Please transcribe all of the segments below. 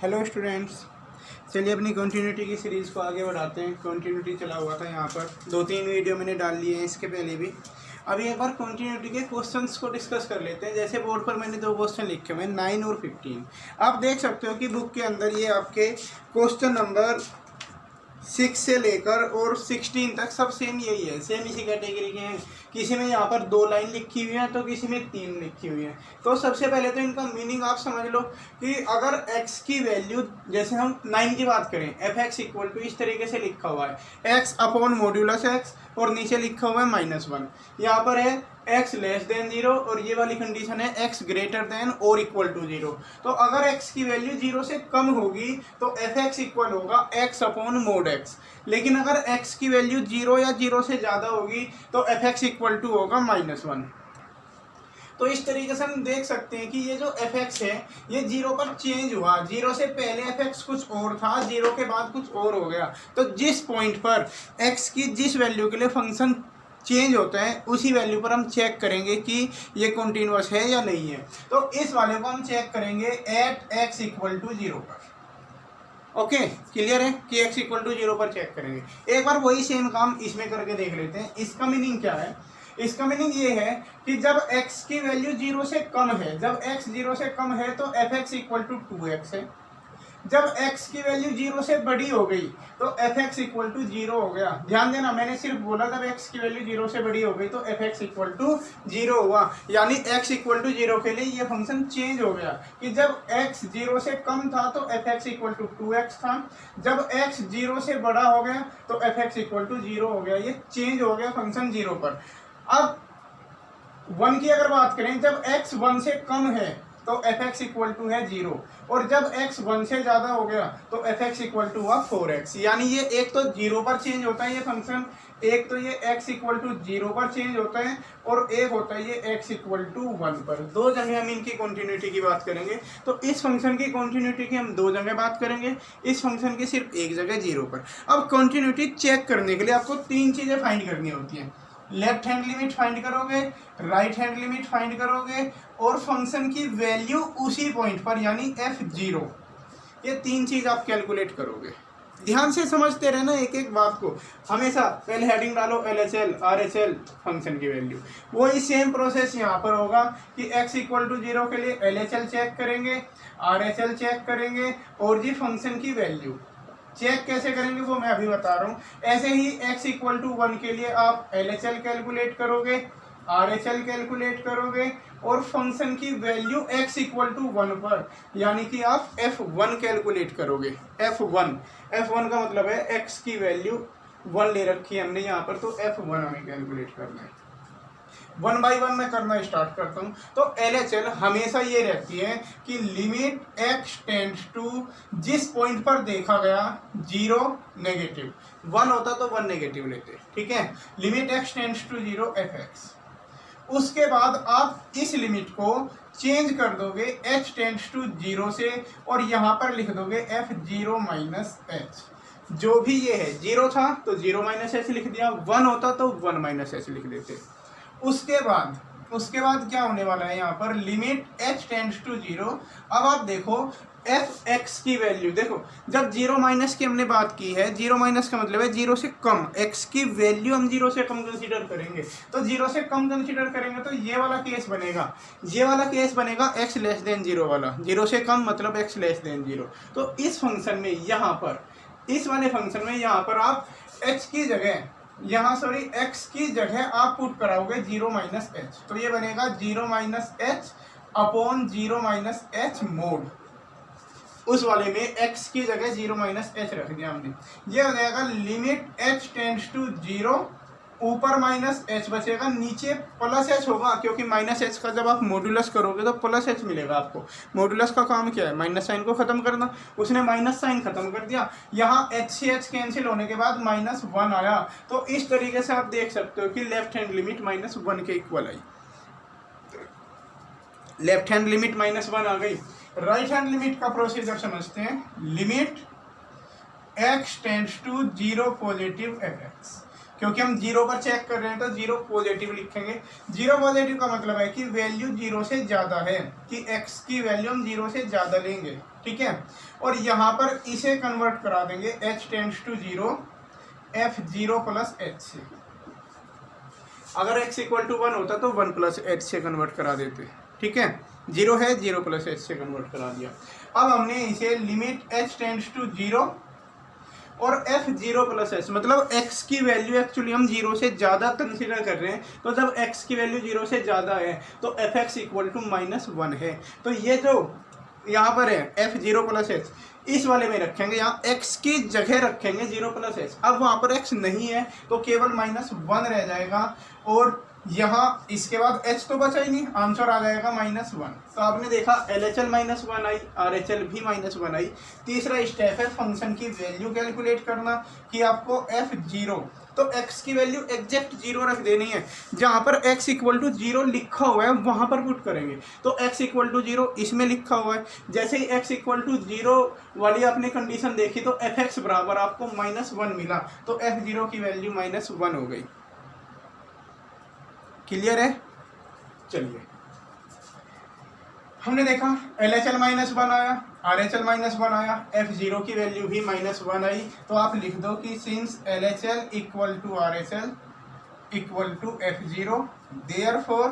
Hello students, चलिए अपनी continuity की सीरीज़ को आगे बढ़ाते हैं। कंटिन्यूटी चला हुआ था यहाँ पर 2-3 वीडियो मैंने डाल लिए हैं इसके पहले भी। अभी एक बार कंटिन्यूटी के क्वेश्चंस को डिस्कस कर लेते हैं। जैसे बोर्ड पर मैंने 2 क्वेश्चन लिखे हुए हैं 9 और 15। आप देख सकते हो कि बुक के अंदर ये आपके क्वेश्चन नंबर 6 से लेकर और 16 तक सब सेम यही है, सेम इसी कैटेगरी के हैं। किसी में यहाँ पर 2 लाइन लिखी हुई है तो किसी में 3 लिखी हुई है। तो सबसे पहले तो इनका मीनिंग आप समझ लो कि अगर x की वैल्यू, जैसे हम 9 की बात करें, f(x) इक्वल टू इस तरीके से लिखा हुआ है x अपॉन मॉड्यूलस x और नीचे लिखा हुआ है -1। यहाँ पर है x लेस देन 0 और ये वाली कंडीशन है x ग्रेटर देन और इक्वल टू 0। तो अगर x की वैल्यू 0 से कम होगी तो f(x) इक्वल होगा x अपॉन मोड x। लेकिन अगर x की वैल्यू 0 या 0 से ज़्यादा होगी तो f(x) इक्वल टू होगा -1। तो इस तरीके से हम देख सकते हैं कि ये जो f(x) है ये 0 पर चेंज हुआ। 0 से पहले f(x) कुछ और था, 0 के बाद कुछ और हो गया। तो जिस पॉइंट पर x की जिस वैल्यू के लिए फंक्शन चेंज होता है उसी वैल्यू पर हम चेक करेंगे कि ये कंटिन्यूअस है या नहीं है। तो इस वाले को हम चेक करेंगे एट x इक्वल टू 0 पर। ओके, क्लियर है कि x इक्वल टू 0 पर चेक करेंगे। एक बार वही सेम काम इसमें करके देख लेते हैं। इसका मीनिंग क्या है? इसका मीनिंग ये है कि जब x की वैल्यू 0 से कम है, जब x 0 से कम है तो f(x) इक्वल टू 2x है। जब x की वैल्यू 0 से बड़ी हो गई तो f(x) इक्वल टू 0 हो गया। ध्यान देना, मैंने सिर्फ बोला जब x की वैल्यू 0 से बड़ी हो गई तो f(x) इक्वल टू 0 हुआ, यानी x इक्वल टू 0 के लिए ये फंक्शन चेंज हो गया कि जब x 0 से कम था तो f(x) इक्वल टू 2x था, जब x 0 से बड़ा हो गया तो f(x) इक्वल टू 0 हो गया। ये चेंज हो गया फंक्शन 0 पर। अब 1 की अगर बात करें, जब x 1 से कम है तो f(x) इक्वल टू है 0 और जब x 1 से ज़्यादा हो गया तो f(x) इक्वल टू हुआ 4x। यानी ये एक तो 0 पर चेंज होता है ये फंक्शन, एक तो ये x इक्वल टू 0 पर चेंज होता है और एक होता है ये x इक्वल टू 1 पर। दो जगह हम इनकी कॉन्टिन्यूटी की बात करेंगे। तो इस फंक्शन की कॉन्टिन्यूटी की हम 2 जगह बात करेंगे, इस फंक्शन की सिर्फ एक जगह 0 पर। अब कॉन्टिन्यूटी चेक करने के लिए आपको 3 चीज़ें फाइंड करनी होती हैं। लेफ्ट हैंड लिमिट फाइंड करोगे, राइट हैंड लिमिट फाइंड करोगे और फंक्शन की वैल्यू उसी पॉइंट पर यानी f0, ये 3 चीज आप कैलकुलेट करोगे। ध्यान से समझते रहना एक एक बात को। हमेशा पहले हेडिंग डालो LHL RHL फंक्शन की वैल्यू। वही सेम प्रोसेस यहाँ पर होगा कि x इक्वल टू 0 के लिए LHL चेक करेंगे, RHL चेक करेंगे और जी फंक्शन की वैल्यू चेक कैसे करेंगे वो मैं अभी बता रहा हूँ। ऐसे ही x इक्वल टू 1 के लिए आप LHL कैलकुलेट करोगे, RHL कैलकुलेट करोगे और फंक्शन की वैल्यू x इक्वल टू 1 पर यानी कि आप f1 कैलकुलेट करोगे। f1 का मतलब है x की वैल्यू 1 ले रखी है हमने यहाँ पर, तो f1 हमें कैलकुलेट करना है। 1 बाई 1 मैं करना स्टार्ट करता हूँ। तो LHL हमेशा ये रहती है कि लिमिट x टेंड्स टू जिस पॉइंट पर देखा गया 0 नेगेटिव, 1 होता तो 1 नेगेटिव लेते, ठीक है। Limit x tends to 0 f(x). उसके बाद आप इस लिमिट को चेंज कर दोगे h टेंड्स टू 0 से और यहाँ पर लिख दोगे f0 माइनस h। जो भी ये है 0 था तो 0 माइनस h लिख दिया, 1 होता तो 1 माइनस h लिख देते। उसके बाद क्या होने वाला है यहाँ पर, लिमिट h टेंड्स टू 0। अब आप देखो f(x) की वैल्यू देखो, जब 0 माइनस की हमने बात की है, 0 माइनस का मतलब है 0 से कम, x की वैल्यू हम 0 से कम कंसीडर करेंगे। तो 0 से कम कंसीडर करेंगे तो ये वाला केस बनेगा x लेस देन 0 वाला। 0 से कम मतलब x लेस देन 0। तो इस फंक्शन में यहाँ पर, इस वाले फंक्शन में यहाँ पर आप x की जगह आप पुट कराओगे 0 माइनस h। तो ये बनेगा 0 minus h upon 0 minus h mode. उस वाले में x की जगह 0 माइनस h रख दिया हमने। ये हो जाएगा लिमिट h टेंड्स टू 0, ऊपर माइनस h बचेगा, नीचे प्लस h होगा क्योंकि माइनस h का जब आप मॉड्यूलस करोगे तो प्लस h मिलेगा आपको। मॉड्यूलस का काम क्या है? माइनस साइन को खत्म करना। उसने माइनस साइन खत्म कर दिया, यहाँ h से h कैंसिल होने के बाद -1 आया। तो इस तरीके से आप देख सकते हो कि लेफ्ट हैंड लिमिट -1 के इक्वल आई। लेफ्ट हैंड लिमिट -1 आ गई। राइट हैंड लिमिट का प्रोसीजर समझते हैं। Limit x tends to 0 positive f(x), क्योंकि हम जीरो पर चेक कर रहे हैं तो जीरो पॉजिटिव लिखेंगे। जीरो पॉजिटिव का मतलब है कि वैल्यू जीरो से ज़्यादा है, कि एक्स की वैल्यू हम जीरो से ज़्यादा लेंगे, ठीक है। और यहाँ पर इसे कन्वर्ट करा देंगे h tends to zero F zero plus H से। अगर x इक्वल टू 1 होता तो 1 प्लस एच से कन्वर्ट करा देते, ठीक है। जीरो है, जीरो प्लस एच से कन्वर्ट करा दिया। अब हमने इसे limit h tends to zero और f जीरो प्लस एच, मतलब x की वैल्यू एक्चुअली हम जीरो से ज़्यादा कंसिडर कर रहे हैं, तो जब x की वैल्यू जीरो से ज़्यादा है तो एफ एक्स इक्वल टू -1 है। तो ये जो यहाँ पर है f जीरो प्लस एच, इस वाले में रखेंगे, यहाँ x की जगह रखेंगे जीरो प्लस एच। अब वहाँ पर x नहीं है तो केवल -1 रह जाएगा, और यहाँ इसके बाद h तो बचा ही नहीं, आंसर आ जाएगा -1। तो आपने देखा LHL -1 आई, RHL भी -1 आई। तीसरा स्टेप है फंक्शन की वैल्यू कैलकुलेट करना, कि आपको f जीरो, तो x की वैल्यू एग्जैक्ट जीरो रख देनी है। जहाँ पर x इक्वल टू जीरो लिखा हुआ है वहाँ पर पुट करेंगे। तो x इक्वल टू जीरो इसमें लिखा हुआ है, जैसे ही x इक्वल टू जीरो वाली आपने कंडीशन देखी तो एफ एक्स बराबर आपको -1 मिला, तो f जीरो की वैल्यू -1 हो गई। क्लियर है? चलिए, हमने देखा LHL -1 आया, RHL -1 आया, f जीरो की वैल्यू भी -1 आई। तो आप लिख दो कि since LHL equal to RHL equal to f zero, therefore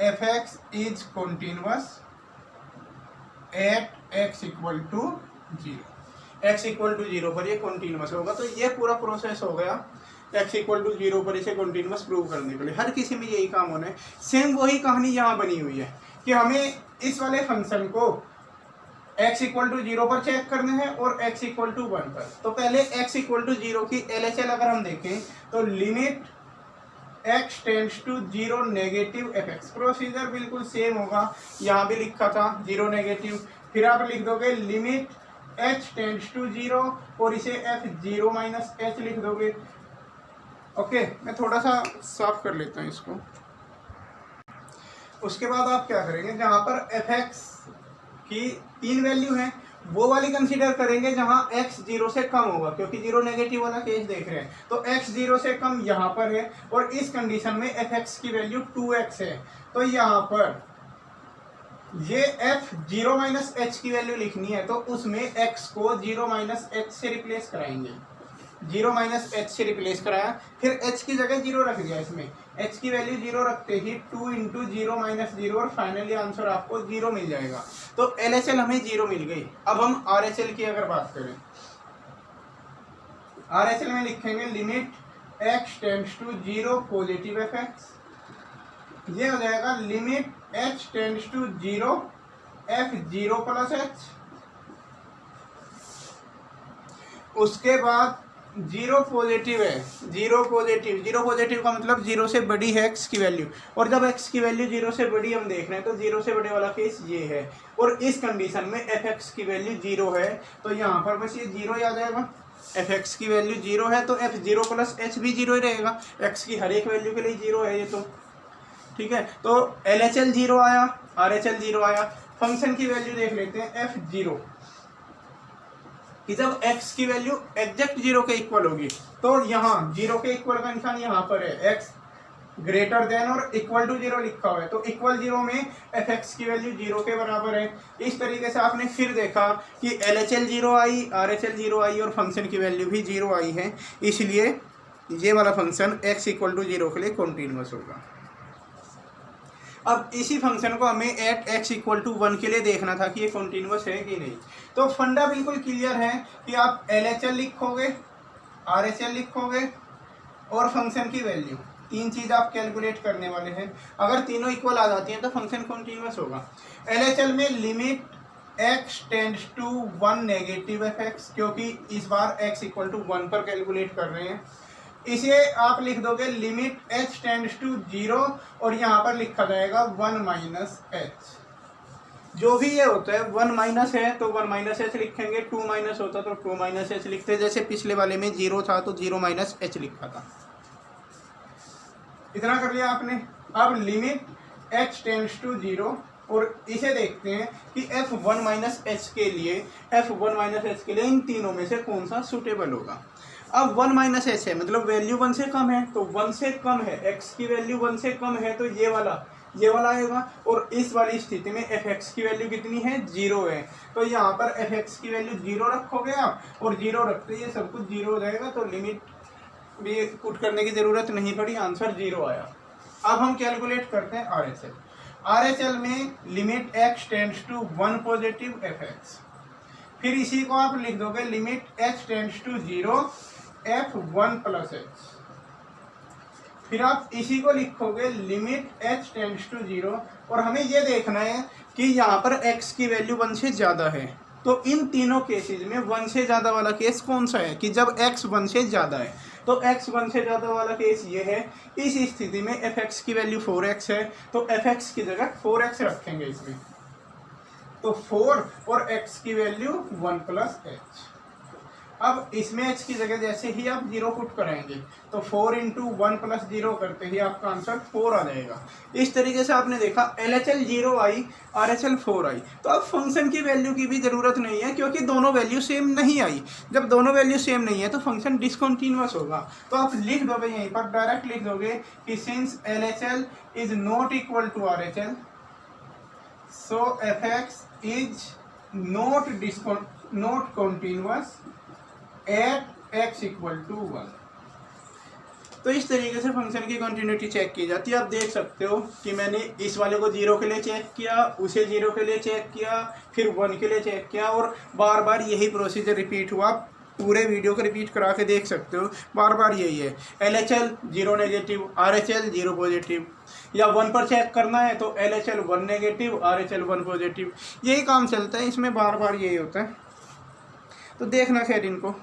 f x is continuous at x equal to zero. x equal to zero पर ये कॉन्टिन्यूअस होगा। तो ये पूरा प्रोसेस हो गया x इक्वल टू जीरो पर इसे कॉन्टिन्यूअस प्रूव करने के लिए। हर किसी में यही काम होना है। सेम वही कहानी यहाँ बनी हुई है कि हमें इस वाले फंक्शन को x इक्वल टू जीरो पर चेक करना है और x इक्वल टू 1 पर। तो पहले x इक्वल टू जीरो की LHL अगर हम देखें तो limit x tends to zero negative F X. Procedure बिल्कुल सेम होगा, यहाँ भी लिखा था जीरो नेगेटिव। फिर आप लिख दोगे limit h tends to zero और इसे f जीरो माइनस एच लिख दोगे। ओके, मैं थोड़ा सा साफ कर लेता हूँ इसको। उसके बाद आप क्या करेंगे, जहाँ पर एफ एक्स की 3 वैल्यू हैं वो वाली कंसीडर करेंगे जहाँ x जीरो से कम होगा, क्योंकि जीरो नेगेटिव वाला केस देख रहे हैं। तो x जीरो से कम यहाँ पर है, और इस कंडीशन में एफ एक्स की वैल्यू 2x है। तो यहाँ पर ये f जीरो माइनस एच की वैल्यू लिखनी है, तो उसमें x को जीरो माइनस एच से रिप्लेस कराएंगे। जीरो माइनस एच से रिप्लेस कराया, फिर h की जगह जीरो रख दिया। इसमें h की वैल्यू जीरो रखते ही 2 इंटू जीरो माइनस जीरो, और फाइनली आंसर आपको जीरो मिल जाएगा। तो LHL हमें जीरो मिल गई। अब हम RHL की अगर बात करें, RHL में लिखेंगे limit x tends to zero positive F X, ये हो जाएगा limit h tends to zero F zero plus H. उसके बाद जीरो पॉजिटिव है, जीरो पॉजिटिव का मतलब जीरो से बड़ी है x की वैल्यू, और जब x की वैल्यू जीरो से बड़ी हम देख रहे हैं तो जीरो से बड़े वाला केस ये है। और इस कंडीशन में एफ एक्स की वैल्यू जीरो है, तो यहाँ पर बस ये जीरो ही आ जाएगा। एफ एक्स की वैल्यू जीरो है तो एफ जीरो प्लस एच भी जीरो ही रहेगा, x की हर एक वैल्यू के लिए जीरो है ये तो, ठीक है। तो LHL जीरो आया, RHL जीरो आया। फंक्शन की वैल्यू देख लेते हैं एफ जीरो, कि जब x की वैल्यू एग्जैक्ट जीरो के इक्वल होगी, तो यहाँ जीरो के इक्वल का निशान यहाँ पर है, x ग्रेटर देन और इक्वल टू जीरो लिखा हुआ है। तो इक्वल जीरो में एफ एक्स की वैल्यू जीरो के बराबर है। इस तरीके से आपने फिर देखा कि LHL जीरो आई, RHL जीरो आई, और फंक्शन की वैल्यू भी जीरो आई है, इसलिए ये वाला function x equal to zero के लिए कॉन्टिन्यूअस होगा। अब इसी फंक्शन को हमें एट x इक्वल टू 1 के लिए देखना था कि ये कॉन्टिन्यूअस है कि नहीं। तो फंडा बिल्कुल क्लियर है कि आप LHL लिखोगे, RHL लिखोगे और फंक्शन की वैल्यू, 3 चीज़ आप कैलकुलेट करने वाले हैं। अगर तीनों इक्वल आ जाती हैं तो फंक्शन कॉन्टिन्यूअस होगा। LHL में limit x tends to 1 negative F X, क्योंकि इस बार x इक्वल टू 1 पर कैलकुलेट कर रहे हैं। इसे आप लिख दोगे limit h tends to zero, और यहाँ पर लिखा जाएगा 1 माइनस एच। जो भी ये होता है 1 माइनस है तो 1 माइनस एच लिखेंगे, 2 माइनस होता तो 2 माइनस एच लिखते, जैसे पिछले वाले में जीरो था तो 0 माइनस एच लिखा था। इतना कर लिया आपने। अब limit h tends to zero, और इसे देखते हैं कि f1 माइनस एच के लिए इन तीनों में से कौन सा सूटेबल होगा। अब 1 माइनस एच है, मतलब वैल्यू 1 से कम है, तो 1 से कम है, x की वैल्यू 1 से कम है तो ये वाला आएगा। और इस वाली स्थिति में fx की वैल्यू कितनी है, 0 है, तो यहाँ पर fx की वैल्यू 0 रखोगे आप, और 0 रखते ये सब कुछ 0 हो जाएगा, तो लिमिट भी पुट करने की ज़रूरत नहीं पड़ी, आंसर 0 आया। अब हम कैलकुलेट करते हैं RHL में limit x tends to 1 positive fx, फिर इसी को आप लिख दोगे limit h tends to 0 f1 plus h, फिर आप इसी को लिखोगे लिमिट h टेंड्स टू 0, और हमें ये देखना है कि यहाँ पर x की वैल्यू 1 से ज़्यादा है, तो इन तीनों केसेस में 1 से ज़्यादा वाला केस कौन सा है, कि जब x 1 से ज़्यादा है, तो x 1 से ज़्यादा वाला केस ये है। इस स्थिति में fx की वैल्यू 4x है, तो fx की जगह 4x रखेंगे इसमें, तो 4 और x की वैल्यू 1 प्लस h। अब इसमें h की जगह जैसे ही आप 0 पुट कराएंगे, तो 4 इंटू 1 प्लस 0 करते ही आपका आंसर 4 आ जाएगा। इस तरीके से आपने देखा LHL 0 आई, RHL 4 आई, तो अब फंक्शन की वैल्यू की भी ज़रूरत नहीं है, क्योंकि दोनों वैल्यू सेम नहीं आई। जब दोनों वैल्यू सेम नहीं है तो फंक्शन डिसकंटिन्यूअस होगा, तो आप लिख दोगे यहीं पर, डायरेक्ट लिख दोगे कि since LHL is not equal to RHL, so fx is not continuous at x equal to 1। तो इस तरीके से फंक्शन की कंटिन्यूटी चेक की जाती है। आप देख सकते हो कि मैंने इस वाले को 0 के लिए चेक किया, उसे 0 के लिए चेक किया, फिर 1 के लिए चेक किया, और बार बार यही प्रोसीजर रिपीट हुआ। पूरे वीडियो को रिपीट करा के देख सकते हो, बार बार यही है। LHL 0 नेगेटिव, RHL 0 पॉजिटिव, या 1 पर चेक करना है तो LHL 1 नेगेटिव, RHL 1 पॉजिटिव, यही काम चलता है इसमें, बार बार यही होता है। तो देखना खैर इनको।